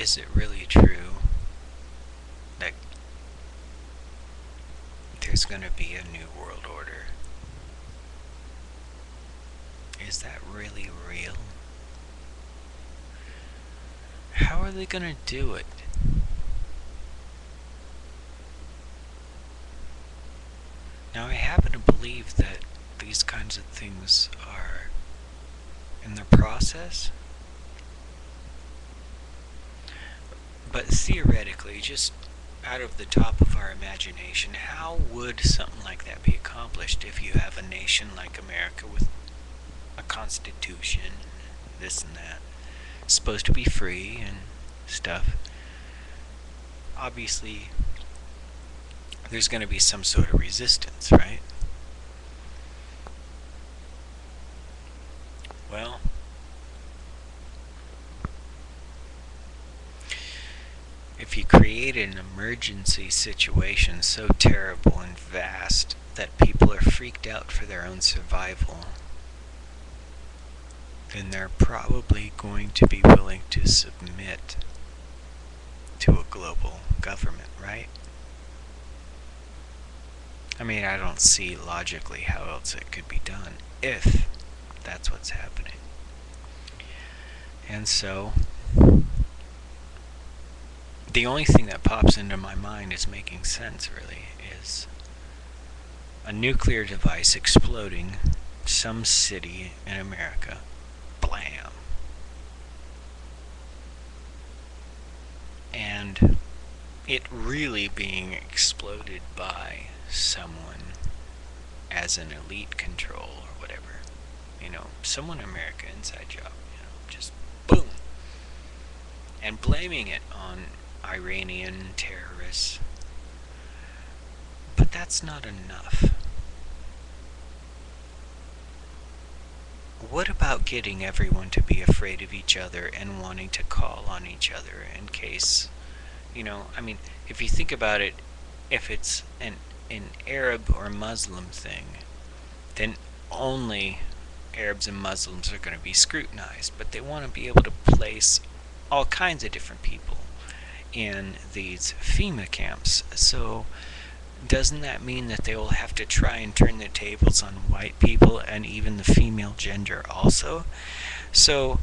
is it really true that there's going to be a new world order? Is that really real? How are they going to do it? Now, I happen to believe that these kinds of things are in the process, but theoretically, just out of the top of our imagination, how would something like that be accomplished if you have a nation like America with a constitution, this and that, supposed to be free and stuff? Obviously, there's going to be some sort of resistance, right? Well, if you create an emergency situation so terrible and vast that people are freaked out for their own survival, then they're probably going to be willing to submit to a global government, right? I mean, I don't see logically how else it could be done if that's what's happening. And so, the only thing that pops into my mind is making sense, really, is a nuclear device exploding some city in America. Blam. And it really being exploded by someone as an elite control or whatever. Someone in America, inside job, just boom. And blaming it on Iranian terrorists. But that's not enough. What about getting everyone to be afraid of each other and wanting to call on each other in case, if you think about it, if it's an Arab or Muslim thing, then only Arabs and Muslims are going to be scrutinized, but they want to be able to place all kinds of different people in these FEMA camps. So doesn't that mean that they will have to try and turn the tables on white people and even the female gender also? So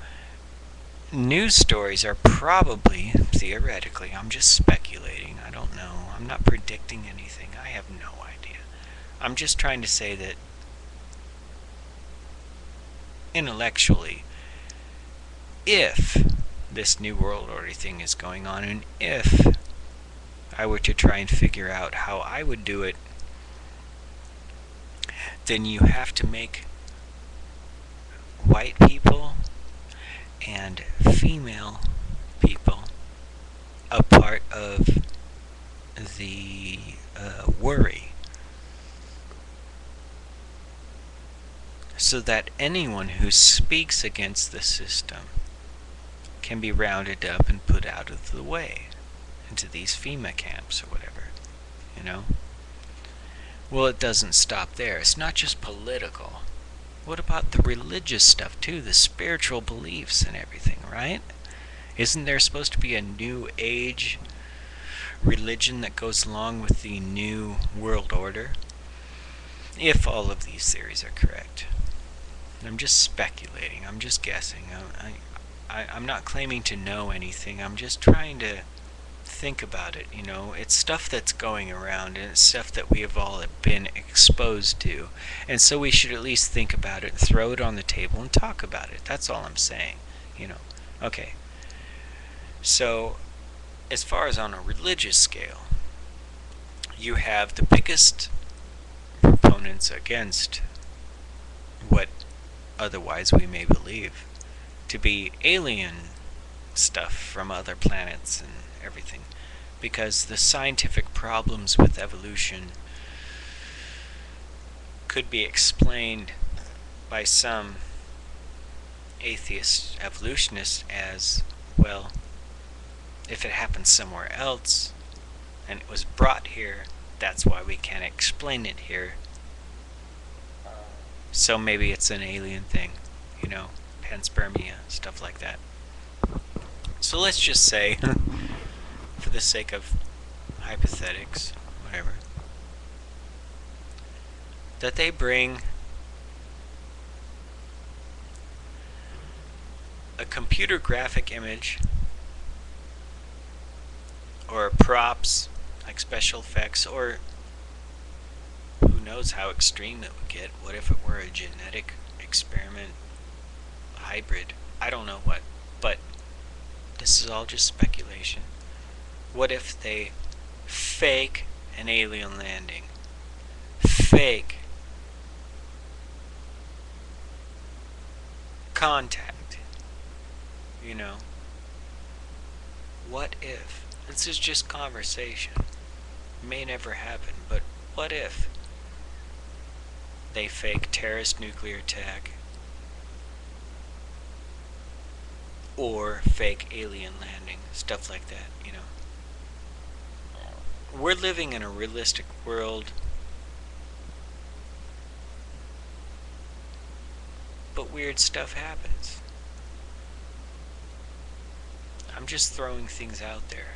news stories are probably, theoretically, I'm just speculating, I don't know, I'm not predicting anything, I have no idea. I'm just trying to say that intellectually, if this New World Order thing is going on, and if I were to try and figure out how I would do it, then you have to make white people and female people a part of the worry, so that anyone who speaks against the system can be rounded up and put out of the way into these FEMA camps or whatever, Well, it doesn't stop there. It's not just political. What about the religious stuff too, the spiritual beliefs and everything, right? Isn't there supposed to be a new age religion that goes along with the new world order? If all of these theories are correct. I'm just speculating. I'm just guessing. I'm not claiming to know anything. I'm just trying to think about it. It's stuff that's going around, and it's stuff that we have all been exposed to. And so we should at least think about it, throw it on the table, and talk about it. That's all I'm saying. Okay. So, as far as on a religious scale, you have the biggest proponents against what otherwise we may believe to be alien stuff from other planets and everything, because the scientific problems with evolution could be explained by some atheist evolutionists as, well, if it happened somewhere else and it was brought here, that's why we can't explain it here. So maybe it's an alien thing, panspermia, stuff like that. So let's just say, for the sake of hypothetics, whatever, that they bring a computer graphic image or props like special effects, or who knows how extreme it would get. What if it were a genetic experiment, hybrid? I don't know what, but this is all just speculation. What if they fake an alien landing? Fake contact. You know? What if? This is just conversation. It may never happen, but what if they fake terrorist nuclear attack or fake alien landing, stuff like that, you know? We're living in a realistic world, but weird stuff happens. I'm just throwing things out there,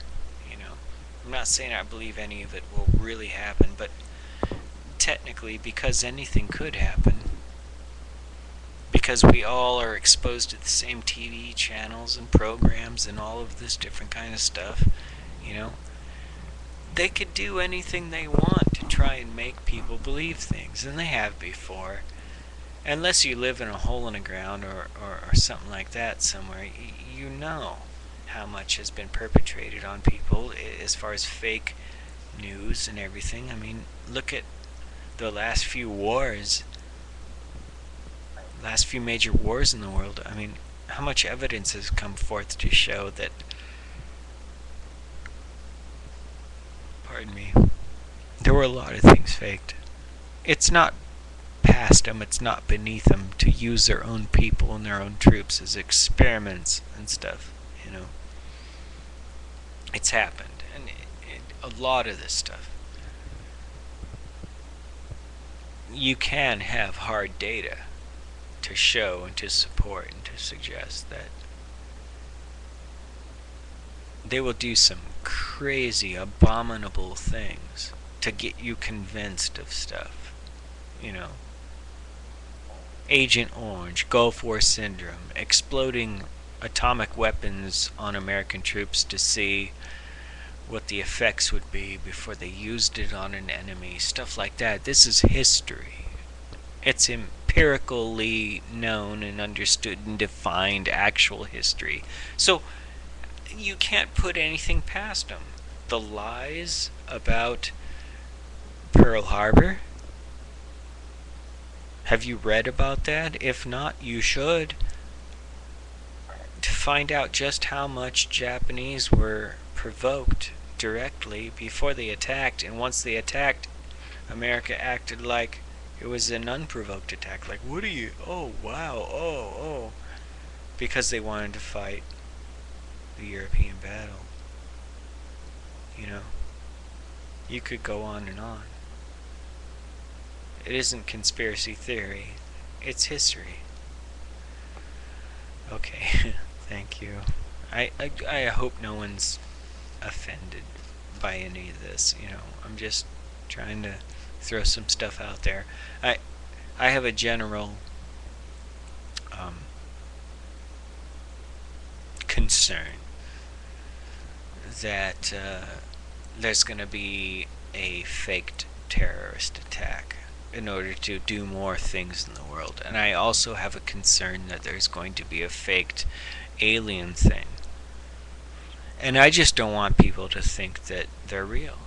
you know? I'm not saying I believe any of it will really happen, but technically, because anything could happen, because we all are exposed to the same TV channels and programs and all of this different kind of stuff, you know, they could do anything they want to try and make people believe things, and they have before. Unless you live in a hole in the ground or something like that somewhere, you know how much has been perpetrated on people as far as fake news and everything. I mean, look at the last few wars, last few major wars in the world. I mean, how much evidence has come forth to show that, pardon me, there were a lot of things faked. It's not past them, it's not beneath them to use their own people and their own troops as experiments and stuff, you know. It's happened, and a lot of this stuff. You can have hard data to show and to support and to suggest that they will do some crazy, abominable things to get you convinced of stuff, you know. Agent Orange, Gulf War Syndrome, exploding atomic weapons on American troops to see what the effects would be before they used it on an enemy, stuff like that. This is history. It's empirically known and understood and defined actual history. So you can't put anything past them. The lies about Pearl Harbor, have you read about that? If not, you should, to find out just how much Japanese were provoked directly before they attacked, and once they attacked, America acted like it was an unprovoked attack. Like, what are you? Oh, wow. Oh. Because they wanted to fight the European battle. You know, you could go on and on. It isn't conspiracy theory, it's history. Okay, thank you. I hope no one's offended by any of this, you know. I'm just trying to throw some stuff out there. I have a general concern that there's going to be a faked terrorist attack in order to do more things in the world. And I also have a concern that there's going to be a faked alien thing. And I just don't want people to think that they're real.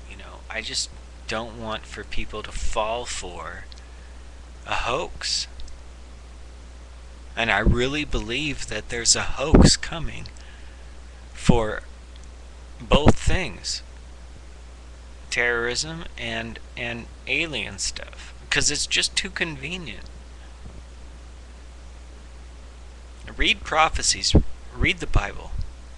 You know, I just don't want for people to fall for a hoax. And I really believe that there's a hoax coming for both things, terrorism and alien stuff, because it's just too convenient. Read prophecies, read the Bible.